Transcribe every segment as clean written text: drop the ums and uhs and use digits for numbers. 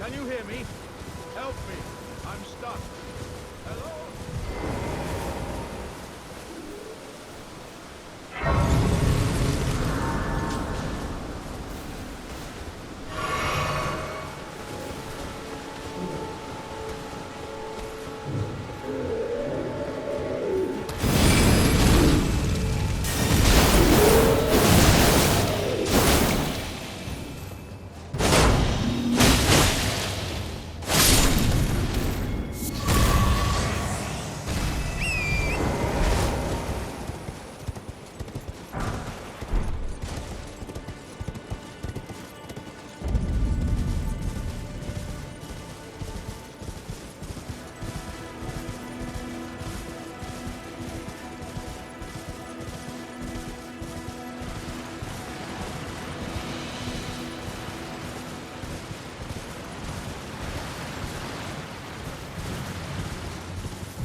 Can you hear me? Help me. I'm stuck. Hello?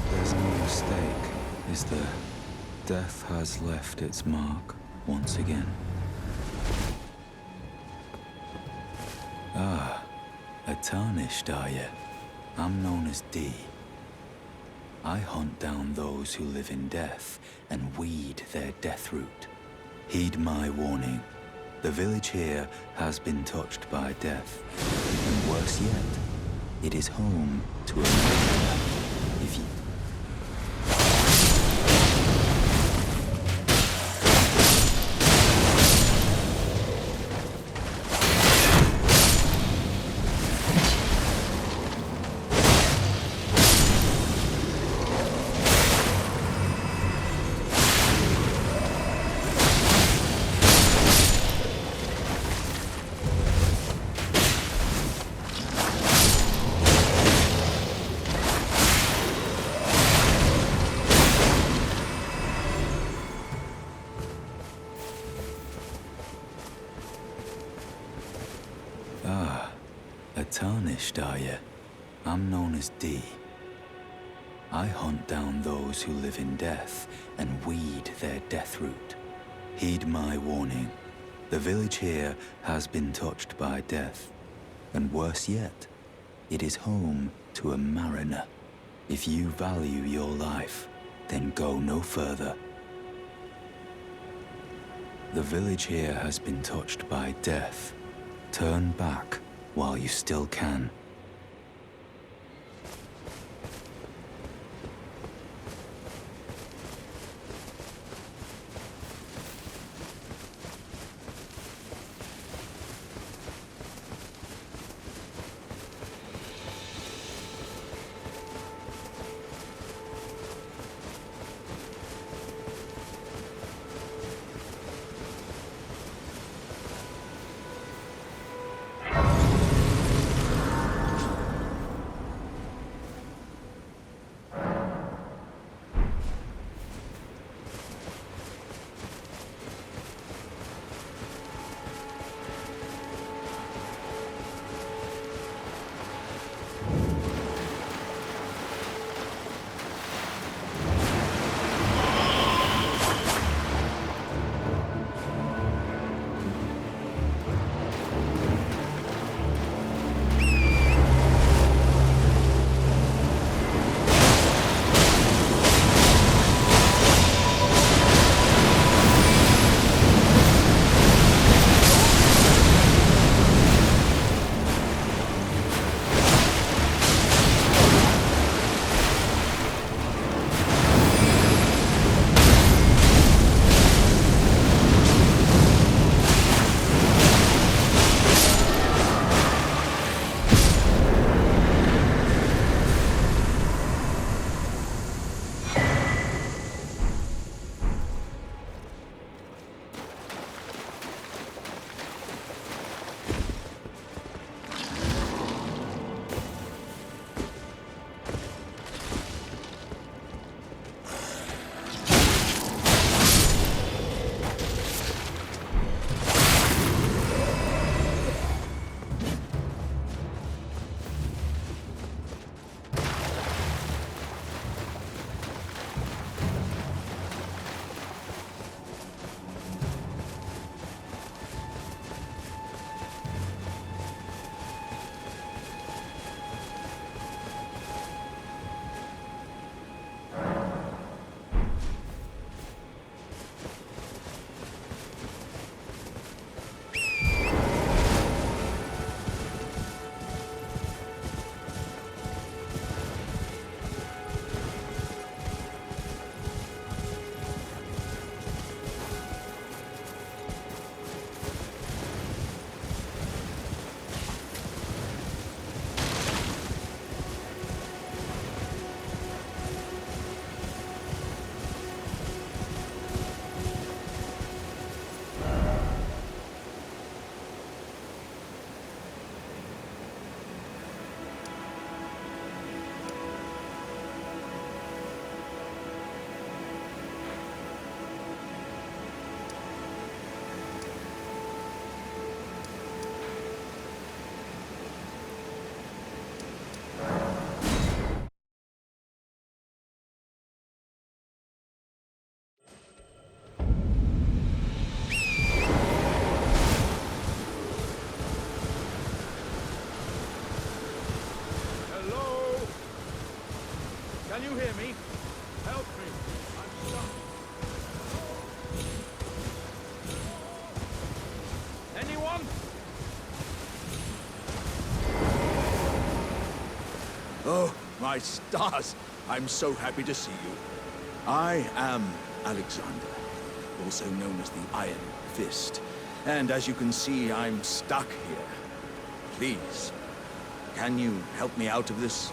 There's no mistake, is there? Death has left its mark once again. Ah, a tarnished, are you? I'm known as D. I hunt down those who live in death and weed their death root. Heed my warning. The village here has been touched by death. And worse yet, it is home to a murderer. If you... Ah, a tarnished, are you? I'm known as D. I hunt down those who live in death and weed their death root. Heed my warning. The village here has been touched by death. And worse yet, it is home to a mariner. If you value your life, then go no further. The village here has been touched by death. Turn back while you still can. on! Oh, my stars! I'm so happy to see you. I am Alexander, also known as the Iron Fist. And as you can see, I'm stuck here. Please, can you help me out of this?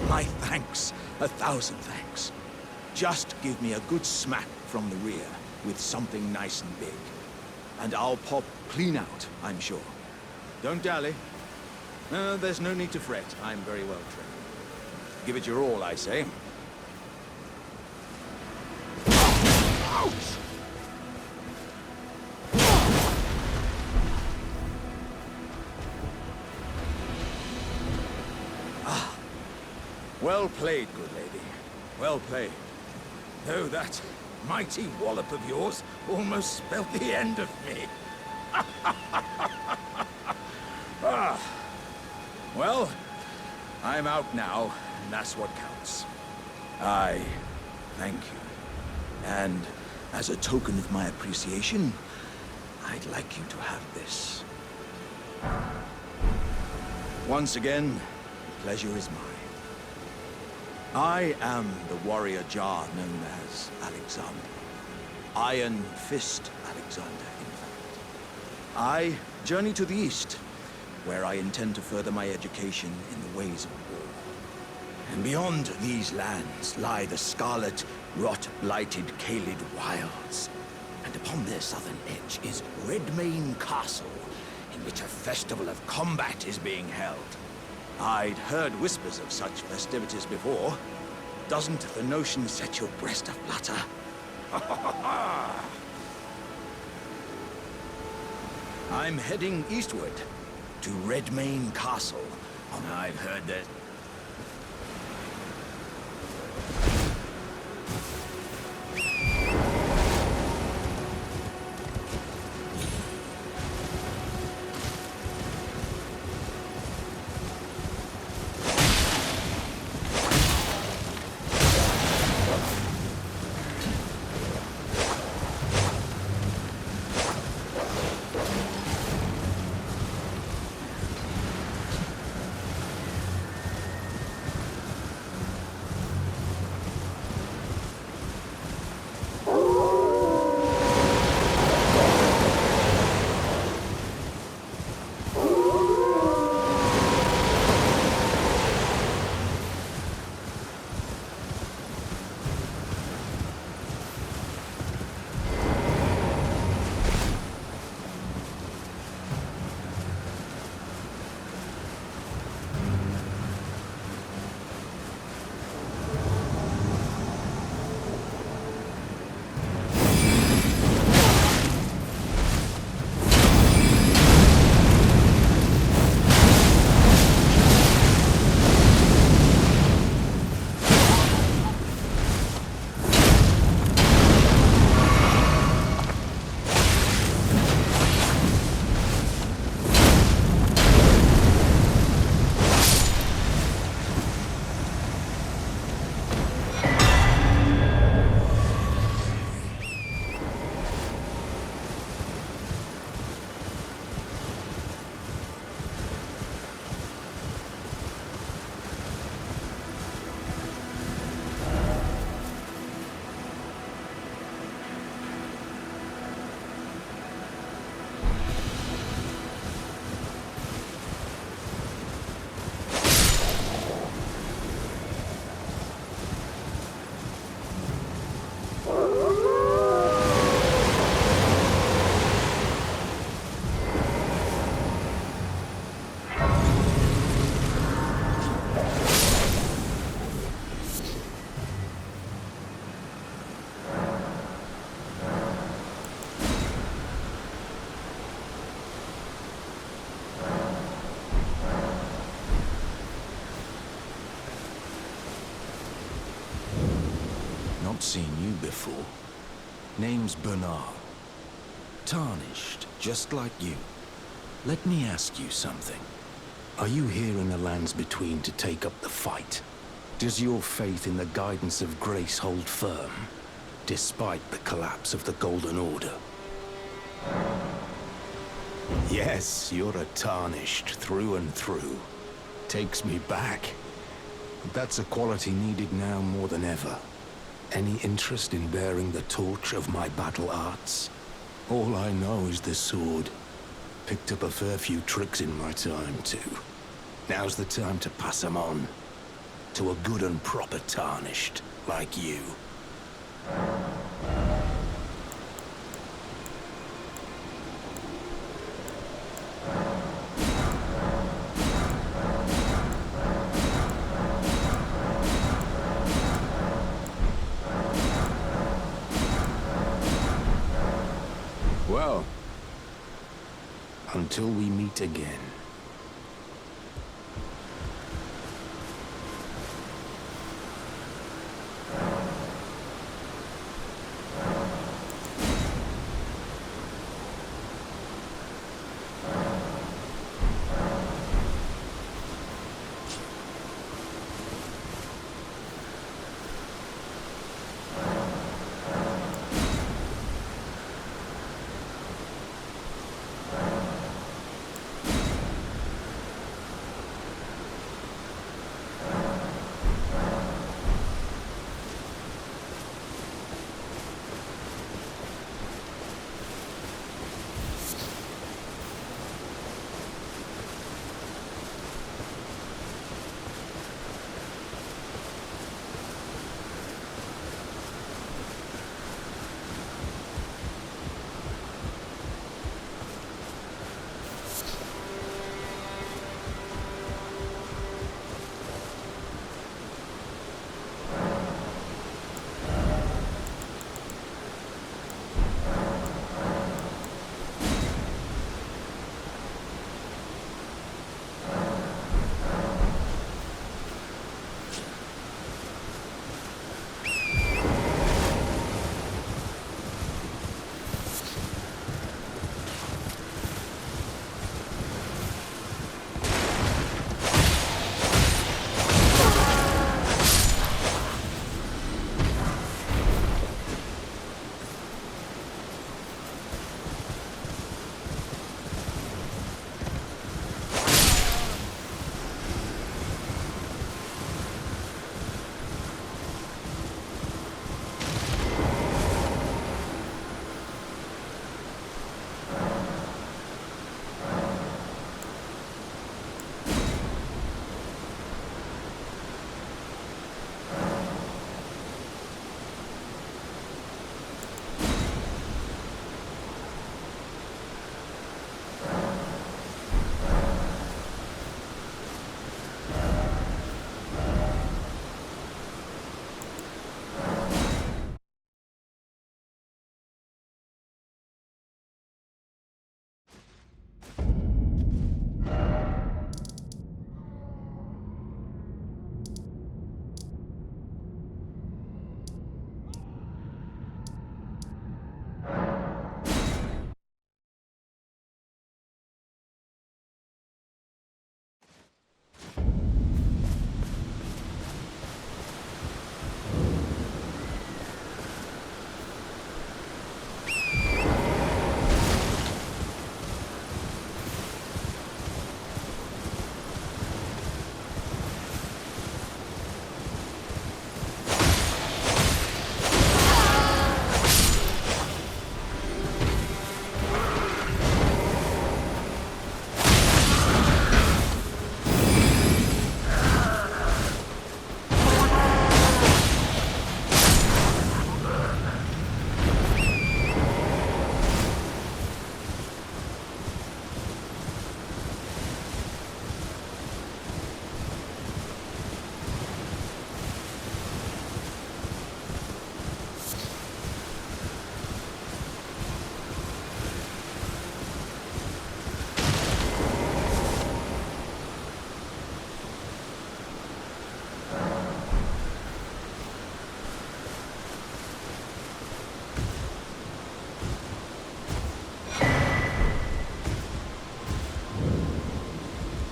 My thanks. 1,000 thanks. Just give me a good smack from the rear with something nice and big. And I'll pop clean out, I'm sure. Don't dally. There's no need to fret. I'm very well trained. Give it your all, I say. Ouch! Ah. Well played, good lady. Well played. Though that mighty wallop of yours almost spelled the end of me. Ah. Well, I'm out now, and that's what counts. I thank you. And as a token of my appreciation, I'd like you to have this. Once again, the pleasure is mine. I am the warrior Jar known as Alexander. Iron Fist Alexander, in fact. I journey to the east, where I intend to further my education in the ways of war. And beyond these lands lie the scarlet, rot-blighted Caelid wilds. And upon their southern edge is Redmane Castle, in which a festival of combat is being held. I'd heard whispers of such festivities before. Doesn't the notion set your breast aflutter? I'm heading eastward to Redmane Castle. I've heard that... Not seen you before. Name's Bernard. Tarnished, just like you. Let me ask you something. Are you here in the lands between to take up the fight? Does your faith in the guidance of grace hold firm, despite the collapse of the Golden Order? Yes, you're a tarnished through and through. Takes me back. But that's a quality needed now more than ever. Any interest in bearing the torch of my battle arts? All I know is the sword. Picked up a fair few tricks in my time, too. Now's the time to pass them on. To a good and proper tarnished, like you. Well, until we meet again.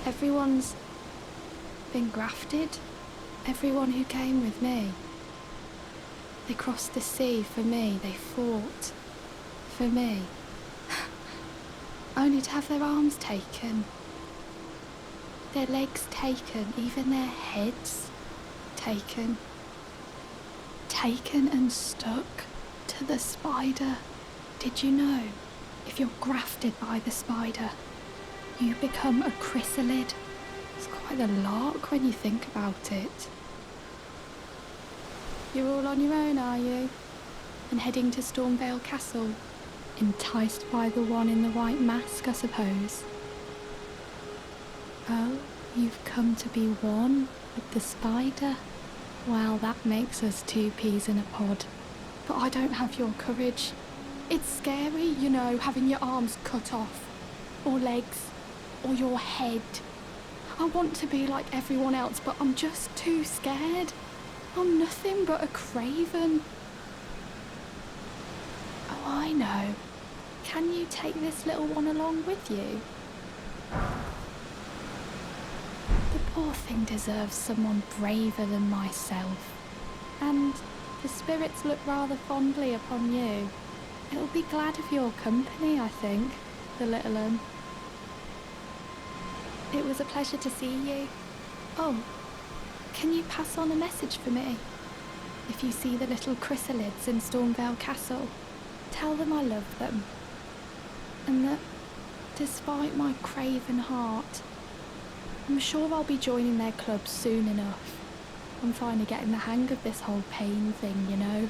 Everyone's been grafted. Everyone who came with me. They crossed the sea for me. They fought for me. only to have their arms taken, their legs taken, even their heads taken. Taken and stuck to the spider. Did you know, if you're grafted by the spider, you become a chrysalid? It's quite a lark when you think about it. You're all on your own, are you? And heading to Stormvale Castle? Enticed by the one in the white mask, I suppose. Oh, you've come to be one with the spider? Well, that makes us two peas in a pod. But I don't have your courage. It's scary, you know, having your arms cut off, or legs, or your head. I want to be like everyone else, but I'm just too scared. I'm nothing but a craven. Oh, I know. Can you take this little one along with you? The poor thing deserves someone braver than myself. And the spirits look rather fondly upon you. It'll be glad of your company, I think, the little un. It was a pleasure to see you. Oh, can you pass on a message for me? If you see the little chrysalids in Stormvale Castle, tell them I love them. And that, despite my craven heart, I'm sure I'll be joining their club soon enough. I'm finally getting the hang of this whole pain thing, you know.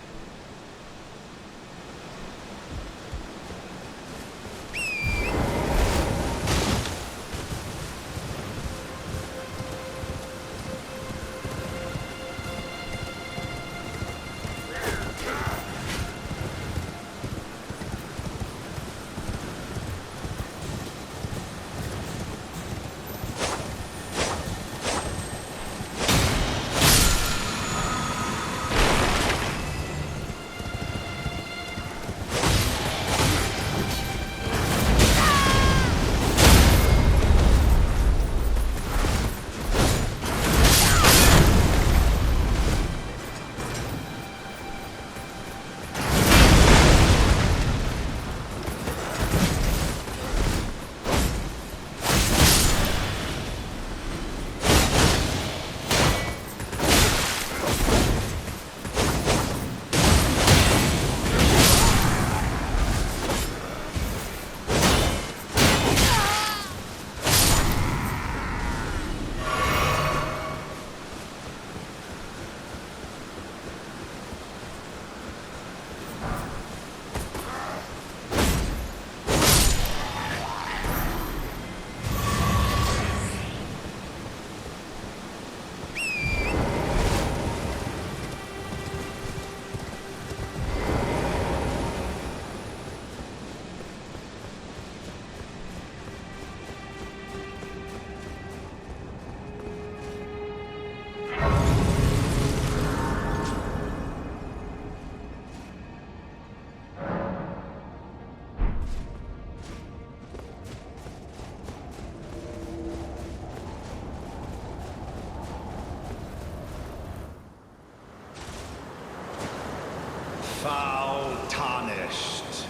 Foul tarnished.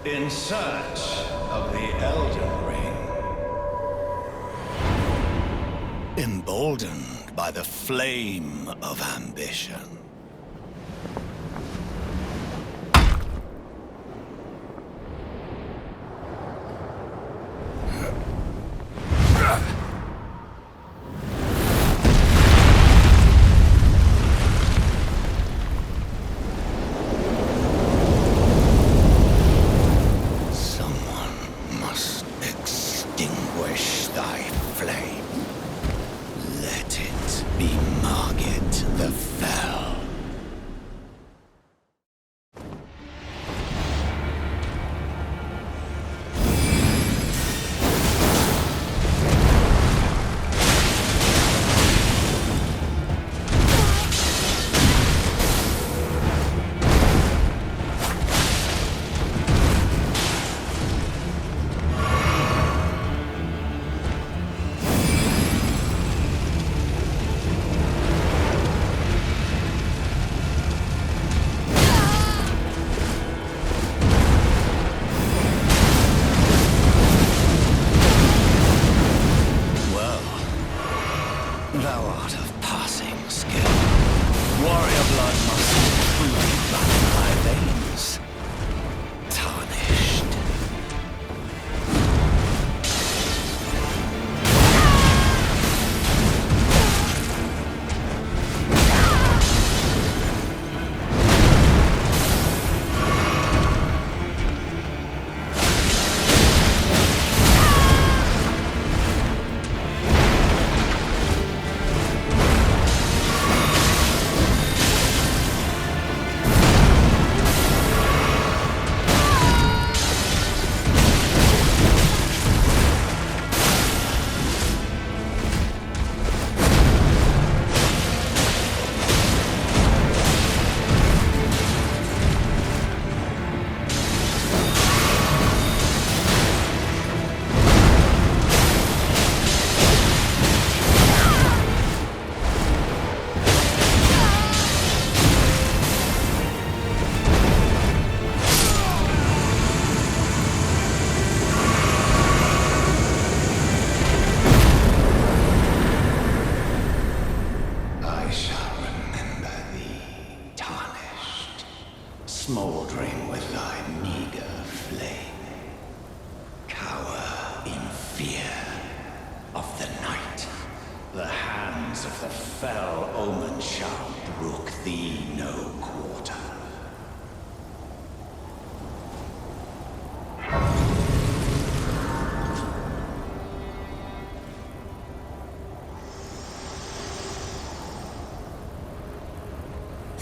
In search of the Elden Ring. Emboldened by the flame of ambition. Extinguish thy flame. Let it be Margit the Fell.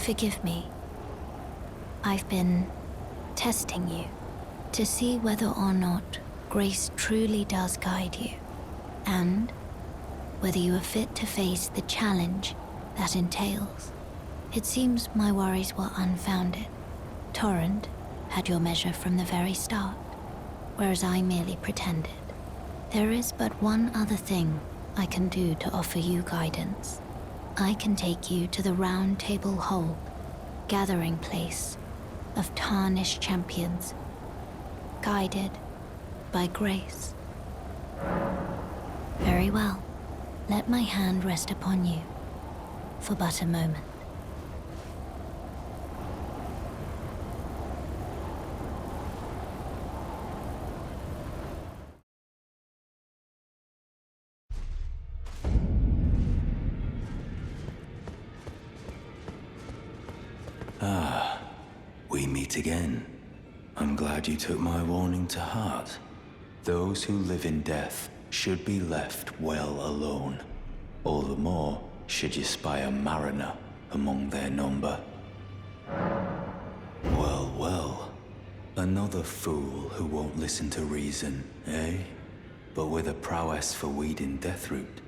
Forgive me. I've been testing you to see whether or not grace truly does guide you, and whether you are fit to face the challenge that entails. It seems my worries were unfounded. Torrent had your measure from the very start, whereas I merely pretended. There is but one other thing I can do to offer you guidance. I can take you to the Round Table Hold, gathering place of tarnished champions, guided by grace. Very well. Let my hand rest upon you for but a moment. We meet again. I'm glad you took my warning to heart. Those who live in death should be left well alone. All the more should you spy a mariner among their number. Well, well. Another fool who won't listen to reason, eh? But with a prowess for weeding Deathroot.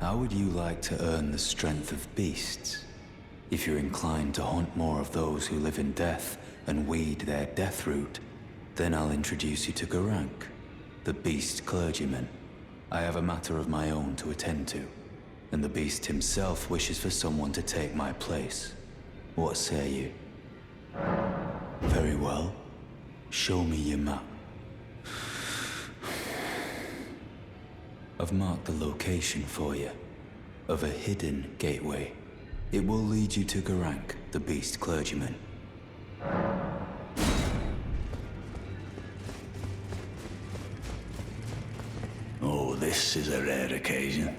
How would you like to earn the strength of beasts? If you're inclined to hunt more of those who live in death and weed their Deathroot, then I'll introduce you to Garank, the beast clergyman. I have a matter of my own to attend to, and the beast himself wishes for someone to take my place. What say you? Very well. Show me your map. I've marked the location for you, of a hidden gateway. It will lead you to Garank, the beast clergyman. Oh, this is a rare occasion.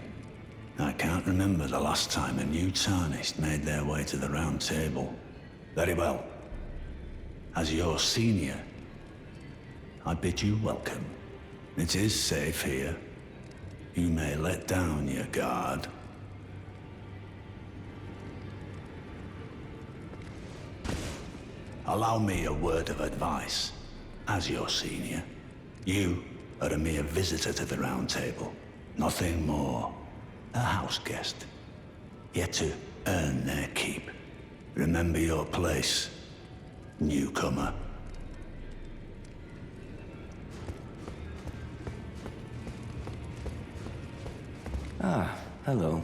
I can't remember the last time a new Tarnished made their way to the Round Table. Very well. As your senior, I bid you welcome. It is safe here. You may let down your guard. Allow me a word of advice. As your senior, you are a mere visitor to the Round Table. Nothing more. A house guest. Yet to earn their keep. Remember your place, newcomer. Ah, hello.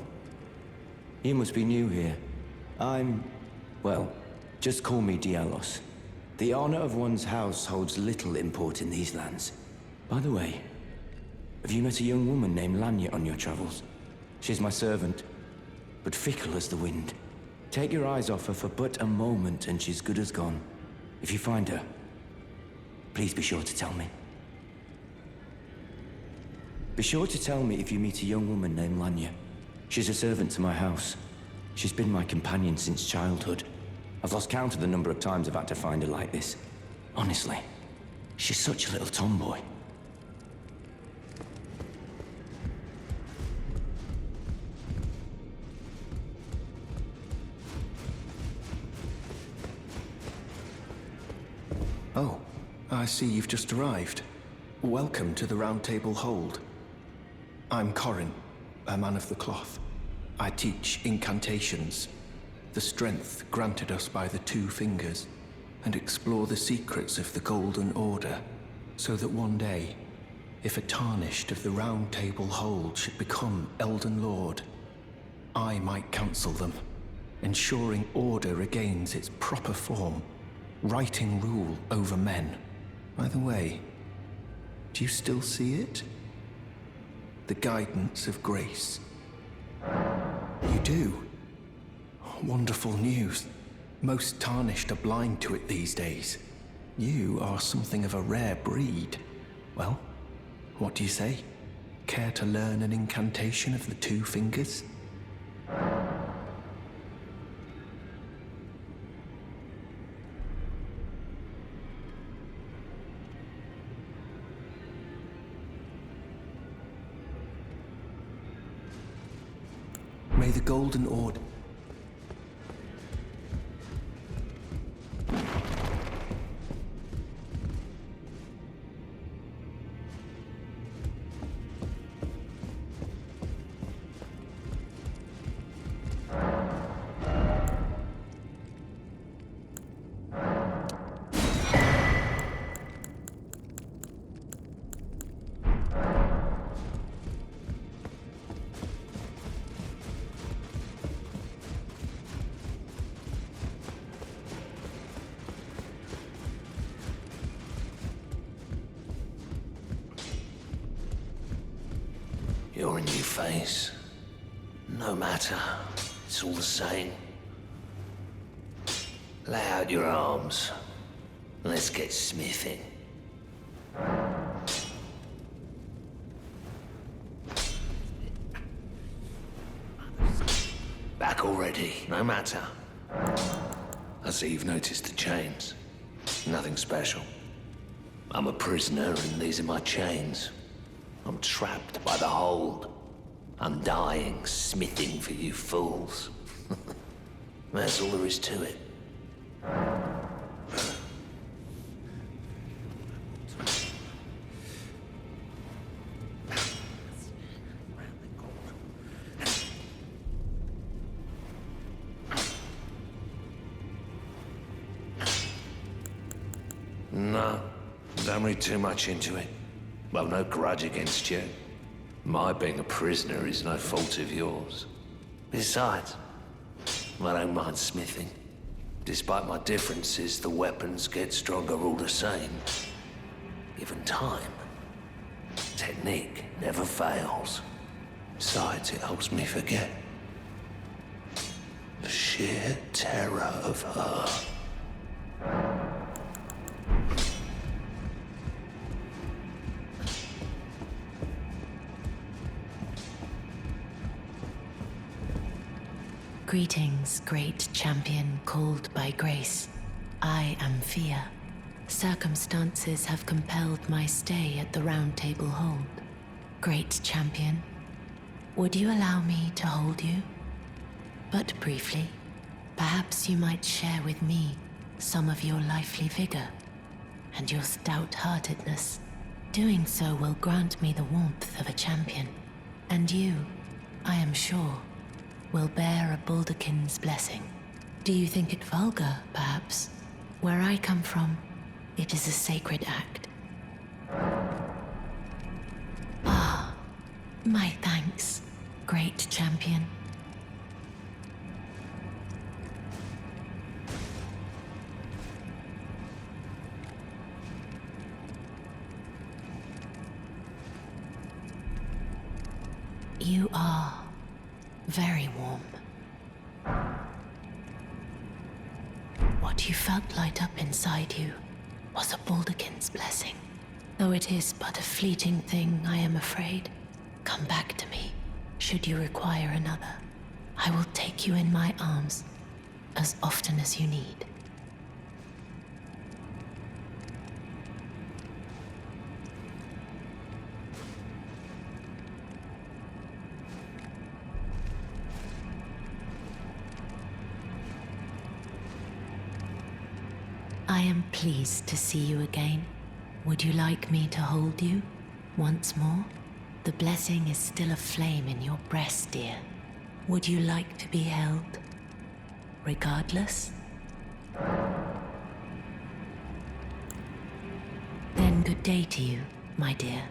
You must be new here. Well, just call me Dialos. The honor of one's house holds little import in these lands. By the way, have you met a young woman named Lanya on your travels? She's my servant, but fickle as the wind. Take your eyes off her for but a moment and she's good as gone. If you find her, please be sure to tell me. Be sure to tell me if you meet a young woman named Lanya. She's a servant to my house. She's been my companion since childhood. I've lost count of the number of times I've had to find her like this. Honestly, she's such a little tomboy. Oh, I see you've just arrived. Welcome to the Round Table Hold. I'm Corin, a man of the cloth. I teach incantations, the strength granted us by the Two Fingers, and explore the secrets of the Golden Order, so that one day, if a Tarnished of the Round Table Hold should become Elden Lord, I might counsel them, ensuring order regains its proper form, righting rule over men. By the way, do you still see it? The guidance of grace. You do? Wonderful news. Most Tarnished are blind to it these days. You are something of a rare breed. Well, what do you say? Care to learn an incantation of the Two Fingers? May the Golden Order... You're a new face. No matter. It's all the same. Lay out your arms. Let's get smithing. Back already, no matter. I see you've noticed the chains. Nothing special. I'm a prisoner and these are my chains. I'm trapped by the hold. I'm dying, smithing for you fools. That's all there is to it. No, don't read too much into it. I've no grudge against you. My being a prisoner is no fault of yours. Besides, I don't mind smithing. Despite my differences, the weapons get stronger all the same. Given time, technique never fails. Besides, it helps me forget the sheer terror of her. Greetings, great champion called by grace. I am Fia. Circumstances have compelled my stay at the Round Table Hold. Great champion, would you allow me to hold you? But briefly, perhaps you might share with me some of your lively vigor and your stout-heartedness. Doing so will grant me the warmth of a champion, and you, I am sure, will bear a Baldakin's blessing. Do you think it vulgar, perhaps? Where I come from, it is a sacred act. Ah, my thanks, great champion. You are very warm. What you felt light up inside you was a Baldakin's blessing. Though it is but a fleeting thing, I am afraid. Come back to me, should you require another. I will take you in my arms as often as you need. I am pleased to see you again. Would you like me to hold you once more? The blessing is still aflame in your breast, dear. Would you like to be held, regardless? Then good day to you, my dear.